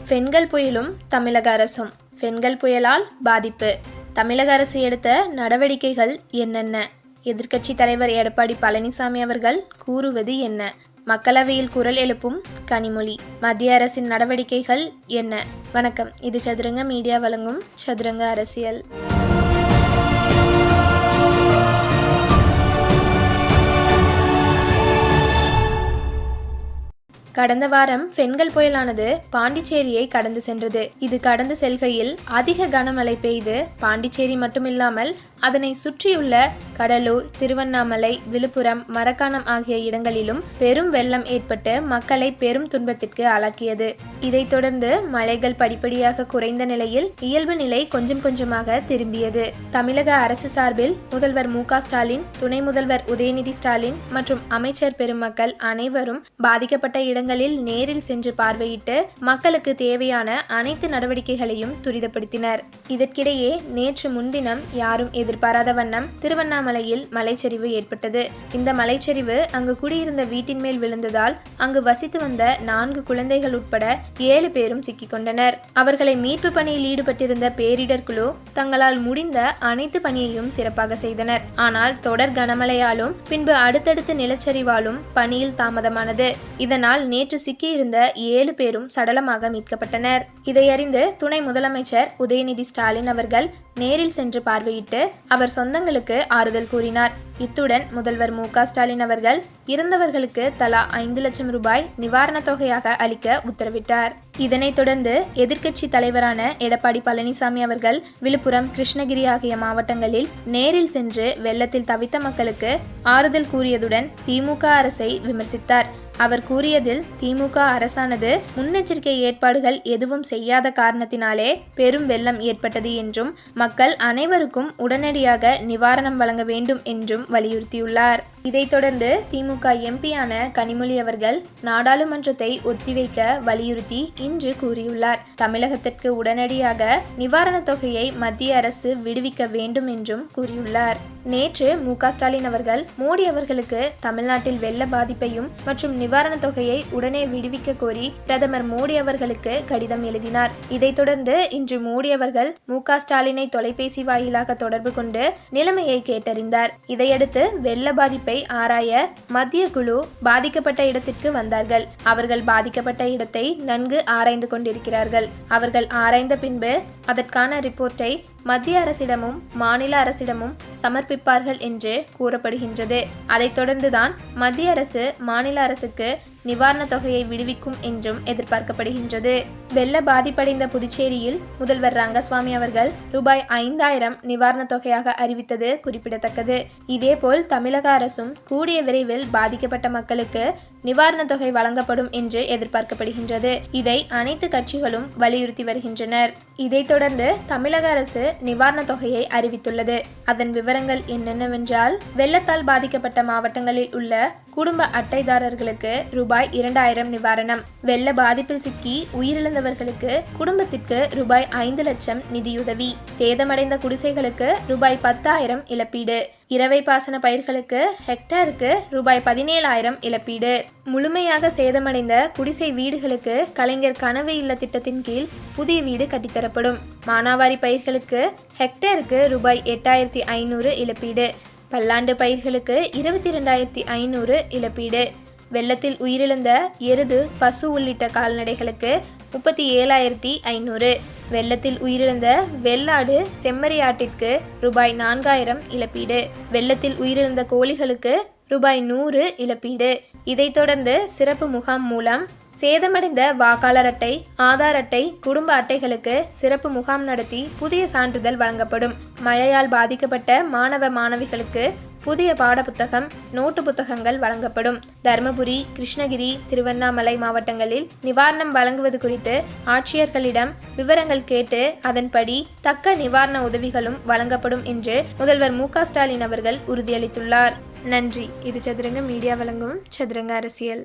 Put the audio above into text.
பெண்கள் புயலும் தமிழக அரசும். பெண்கள் புயலால் பாதிப்பு, தமிழக அரசு எடுத்த நடவடிக்கைகள் என்னென்ன? எதிர்க்கட்சி தலைவர் எடப்பாடி பழனிசாமி அவர்கள் கூறுவது என்ன? மக்களவையில் குரல் எழுப்பும் கனிமொழி. மத்திய அரசின் நடவடிக்கைகள் என்ன? வணக்கம், இது சதுரங்க மீடியா வழங்கும் சதுரங்க அரசியல். கடந்த வாரம் பெண்கள் புயலானது பாண்டிச்சேரியை கடந்து சென்றது. இது கடந்து செல்கையில் அதிக கனமழை பெய்து பாண்டிச்சேரி மட்டுமில்லாமல் அதனை சுற்றியுள்ள கடலூர், திருவண்ணாமலை, விழுப்புரம், மரக்காணம் ஆகிய இடங்களிலும் பெரும் வெள்ளம் ஏற்பட்டு மக்களை பெரும் துன்பத்திற்கு ஆளாக்கியது. இதைத் தொடர்ந்து மழைகள் படிப்படியாக குறைந்த நிலையில் இயல்பு நிலை கொஞ்சம் கொஞ்சமாக திரும்பியது. தமிழக அரசு சார்பில் முதல்வர் மு.க. ஸ்டாலின், துணை முதல்வர் உதயநிதி ஸ்டாலின் மற்றும் அமைச்சர் பெருமக்கள் அனைவரும் பாதிக்கப்பட்ட இடங்களில் நேரில் சென்று பார்வையிட்டு மக்களுக்கு தேவையான அனைத்து நடவடிக்கைகளையும் துரிதப்படுத்தினர். இதற்கிடையே நேற்று முன்தினம் யாரும் எதிர்பாராத வண்ணம் திருவண்ணாமலையில் மலைச்சரிவு ஏற்பட்டது. இந்த மலைச்சரிவு அங்கு குடியிருந்த வீட்டின் மேல் விழுந்ததால் அங்கு வசித்து வந்த 4 குழந்தைகள் உட்பட 7 பேரும் சிக்கிக்கொண்டனர். அவர்களை மீட்பு பணியில் ஈடுபட்டிருந்த பேரிடர் குழு தங்களால் முடிந்த அனைத்து பணியையும் சிறப்பாக செய்தனர். ஆனால் தொடர் கனமழையாலும் பின்பு அடுத்தடுத்து நிலச்சரிவாலும் பணியில் தாமதமானது. இதனால் நேற்று சிக்கியிருந்த 7 பேரும் சடலமாக மீட்கப்பட்டனர். இதையறிந்து துணை முதலமைச்சர் உதயநிதி ஸ்டாலின் அவர்கள் நேரில் சென்று பார்வையிட்டு அவர் சொந்தங்களுக்கு ஆறுதல் கூறினார். இத்துடன் முதல்வர் மு.க. ஸ்டாலின் அவர்கள் இறந்தவர்களுக்கு தலா 5 லட்சம் ரூபாய் நிவாரணத் தொகையாக அளிக்க உத்தரவிட்டார். இதனைத் தொடர்ந்து எதிர்க்கட்சி தலைவரான எடப்பாடி பழனிசாமி அவர்கள் விழுப்புரம், கிருஷ்ணகிரி ஆகிய மாவட்டங்களில் நேரில் சென்று வெள்ளத்தில் தவித்த மக்களுக்கு ஆறுதல் கூறியதுடன் திமுக அரசை விமர்சித்தார். அவர் கூறியதில் திமுக அரசானது முன்னெச்சரிக்கை ஏற்பாடுகள் எதுவும் செய்யாத காரணத்தினாலே பெரும் வெள்ளம் ஏற்பட்டது என்றும் மக்கள் அனைவருக்கும் உடனடியாக நிவாரணம் வழங்க வேண்டும் என்றும் வலியுறுத்தியுள்ளார். இதைத் தொடர்ந்து திமுக எம்பியான கனிமொழி அவர்கள் நாடாளுமன்றத்தை ஒத்திவைக்க வலியுறுத்தி இன்று கூறியுள்ளார். தமிழகத்திற்கு உடனடியாக நிவாரணத் தொகையை மத்திய அரசு விடுவிக்க வேண்டும் என்றும் கூறியுள்ளார். நேற்று மு.க. ஸ்டாலின் அவர்கள் மோடி அவர்களுக்கு தமிழ்நாட்டில் வெள்ள பாதிப்பையும் மற்றும் நிவாரணத் தொகையை உடனே விடுவிக்க கோரி பிரதமர் மோடி அவர்களுக்கு கடிதம் எழுதினார். இதைத் தொடர்ந்து இன்று மோடி அவர்கள் மு.க. ஸ்டாலினை தொலைபேசி வாயிலாக தொடர்பு கொண்டு நிலைமையை கேட்டறிந்தார். இதையடுத்து வெள்ள பாதிப்பை ஆராய மத்திய குழு பாதிக்கப்பட்ட இடத்திற்கு வந்தார்கள். அவர்கள் பாதிக்கப்பட்ட இடத்தை நன்கு ஆராய்ந்து கொண்டிருக்கிறார்கள். அவர்கள் ஆராய்ந்த பின்பு அதற்கான ரிப்போர்ட்டை மத்திய அரசிடமும் மாநில அரசிடமும் சமர்ப்பிப்பார்கள் என்று கூறப்படுகின்றது. அதைத் தொடர்ந்துதான் மத்திய அரசு மாநில அரசுக்கு நிவாரணத் தொகையை விடுவிக்கும் என்றும் எதிர்பார்க்கப்படுகின்றது. வெள்ள பாதிப்படைந்த புதுச்சேரியில் முதல்வர் ரங்கசாமி அவர்கள் ரூபாய் 5000 நிவாரணத் தொகையாக அறிவித்தது குறிப்பிடத்தக்கது. இதேபோல் தமிழக அரசும் கூடிய விரைவில் பாதிக்கப்பட்ட மக்களுக்கு நிவாரணத் தொகை வழங்கப்படும் என்று எதிர்பார்க்கப்படுகின்றது. இதை அனைத்து கட்சிகளும் வலியுறுத்தி வருகின்றனர். இதைத் தொடர்ந்து தமிழக அரசு நிவாரணத் தொகையை அறிவித்துள்ளது. அதன் விவரங்கள் என்னென்னவென்றால், வெள்ளத்தால் பாதிக்கப்பட்ட மாவட்டங்களில் உள்ள குடும்ப அட்டைதாரர்களுக்கு ரூபாய் 2000 நிவாரணம், வெள்ள பாதிப்பில் சிக்கி உயிரிழந்தவர்களுக்கு குடும்பத்திற்கு ரூபாய் 5 லட்சம் நிதியுதவி, சேதமடைந்த குடிசைகளுக்கு ரூபாய் 10,000 இழப்பீடு, இரவை பாசன பயிர்களுக்கு ஹெக்டருக்கு ரூபாய் 17,000 இழப்பீடு, முழுமையாக சேதமடைந்த குடிசை வீடுகளுக்கு கலைஞர் கனவு இல்ல திட்டத்தின் கீழ் புதிய வீடு கட்டித்தரப்படும், மானாவாரி பயிர்களுக்கு ஹெக்டருக்கு ரூபாய் 8,500 இழப்பீடு, பல்லாண்டு பயிர்களுக்கு 22,500 இழப்பீடு, வெள்ளத்தில் உயிரிழந்த எருது, பசு உள்ளிட்ட கால்நடைகளுக்கு 37,500, வெள்ளத்தில் உயிரிழந்த வெள்ளாடு, செம்மறியாட்டிற்கு ரூபாய் 4,000 இழப்பீடு, வெள்ளத்தில் உயிரிழந்த கோழிகளுக்கு ரூபாய் 100 இழப்பீடு. இதைத் தொடர்ந்து சிறப்பு முகாம் மூலம் சேதமடைந்த வாக்காளர் அட்டை, ஆதார் அட்டை, குடும்ப அட்டைகளுக்கு சிறப்பு முகாம் நடத்தி புதிய சான்றிதழ் வழங்கப்படும். மழையால் பாதிக்கப்பட்ட மாணவ மாணவிகளுக்கு புதிய பாடப்புத்தகம், நோட்டு புத்தகங்கள் வழங்கப்படும். தருமபுரி, கிருஷ்ணகிரி, திருவண்ணாமலை மாவட்டங்களில் நிவாரணம் வழங்குவது குறித்து ஆட்சியர்களிடம் விவரங்கள் கேட்டு அதன்படி தக்க நிவாரண உதவிகளும் வழங்கப்படும் என்று முதல்வர் மு.க. ஸ்டாலின் அவர்கள் உறுதியளித்துள்ளார். நன்றி. இது சதுரங்க மீடியா வழங்கும் சதுரங்க அரசியல்.